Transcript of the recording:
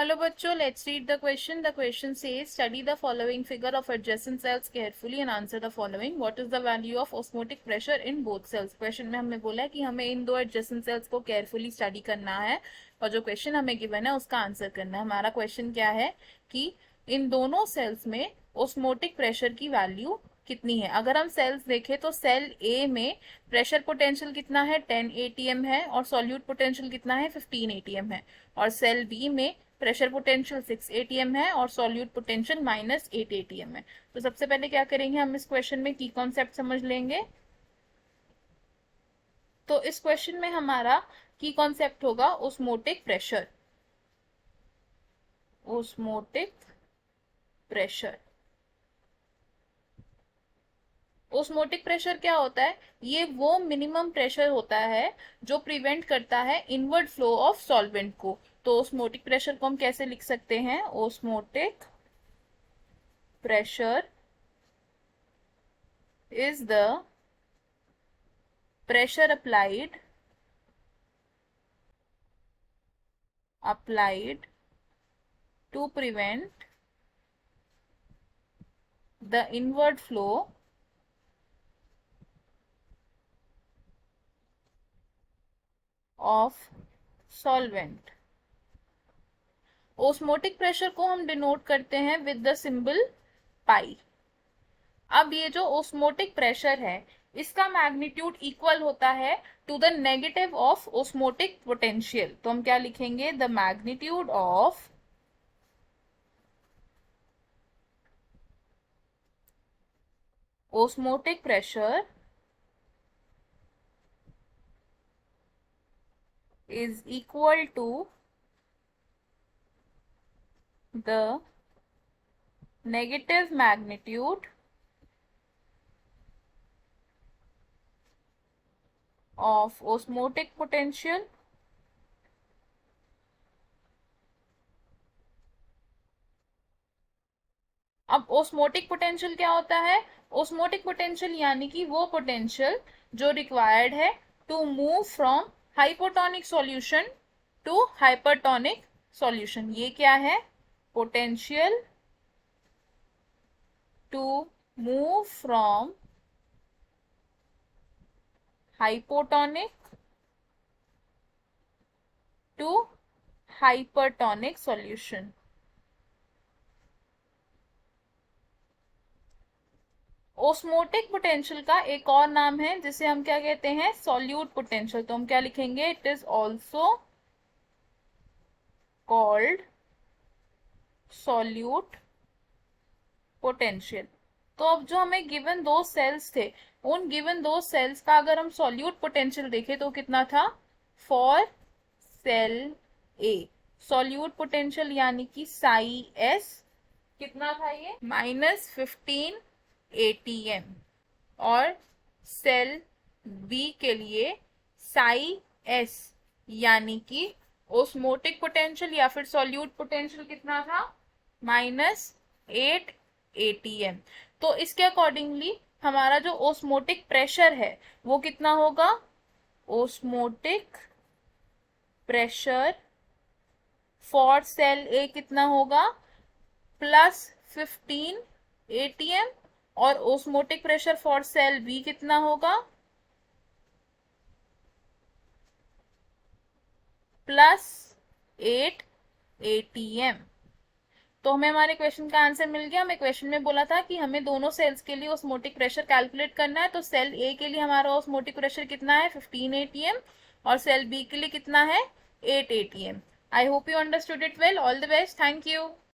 Hello बच्चों, let's read the question. The question says study the following figure of adjacent cells carefully and answer the following. What is the value of osmotic pressure in both cells. Question में हमें बोला है कि हमें इन दो adjacent cells को carefully study करना है और जो क्वेश्चन हमें गिवन है उसका आंसर करना है. हमारा क्वेश्चन क्या है कि इन दोनों सेल्स में ऑस्मोटिक प्रेशर की वैल्यू कितनी है. अगर हम सेल्स देखें तो सेल ए में प्रेशर पोटेंशियल कितना है, 10 atm है, और सॉल्यूट पोटेंशियल कितना है, 15 atm है. और सेल बी में प्रेशर पोटेंशियल 6 atm है और सॉल्यूट पोटेंशियल -8 atm है. तो सबसे पहले क्या करेंगे, हम इस क्वेश्चन में की कॉन्सेप्ट समझ लेंगे. तो इस क्वेश्चन में हमारा की कॉन्सेप्ट होगा osmotic pressure. Osmotic pressure. Osmotic pressure क्या होता है? ये वो मिनिमम प्रेशर होता है जो प्रिवेंट करता है इनवर्ड फ्लो ऑफ सॉल्वेंट को. तो ऑस्मोटिक प्रेशर को हम कैसे लिख सकते हैं? Osmotic pressure is the pressure applied to prevent the inward flow of solvent. Osmotic pressure को हम डिनोट करते हैं विद द सिंबल पाई. अब ये जो ऑस्मोटिक प्रेशर है इसका मैग्नीट्यूड इक्वल होता है to the negative of osmotic potential. तो हम क्या लिखेंगे? The magnitude of osmotic pressure is equal to the negative magnitude of osmotic potential अब ऑस्मोटिक पोटेंशियल क्या होता है? ऑस्मोटिक पोटेंशियल यानी कि वो पोटेंशियल जो रिक्वायर्ड है to move from hypotonic solution to hypertonic solution. ये क्या है? Potential to move from hypotonic to hypertonic solution. Osmotic potential का एक और नाम है जिसे हम क्या कहते हैं? Solute potential. तो हम क्या लिखेंगे? It is also called solute potential. तो अब जो हमें गिवन दो सेल्स थे उन गिवन दो सेल्स का अगर हम सॉल्यूट पोटेंशियल देखें तो कितना था? For cell A solute potential यानी कि साई एस कितना था? ये -15 atm. और सेल बी के लिए साई एस यानी कि ऑस्मोटिक पोटेंशियल या फिर सॉल्यूट पोटेंशियल कितना था? -8 atm. तो इसके अकॉर्डिंगली हमारा जो ऑस्मोटिक प्रेशर है वो कितना होगा? Osmotic pressure for cell A कितना होगा? +15 atm. और osmotic pressure for cell B कितना होगा? +8 atm. तो हमें हमारे क्वेश्चन का आंसर मिल गया. हमें क्वेश्चन में बोला था कि हमें दोनों सेल्स के लिए ऑस्मोटिक प्रेशर कैलकुलेट करना है. तो सेल ए के लिए हमारा ऑस्मोटिक प्रेशर कितना है? 15 atm. और सेल बी के लिए कितना है? 8 atm. I hope you understood it well. All the best. Thank you.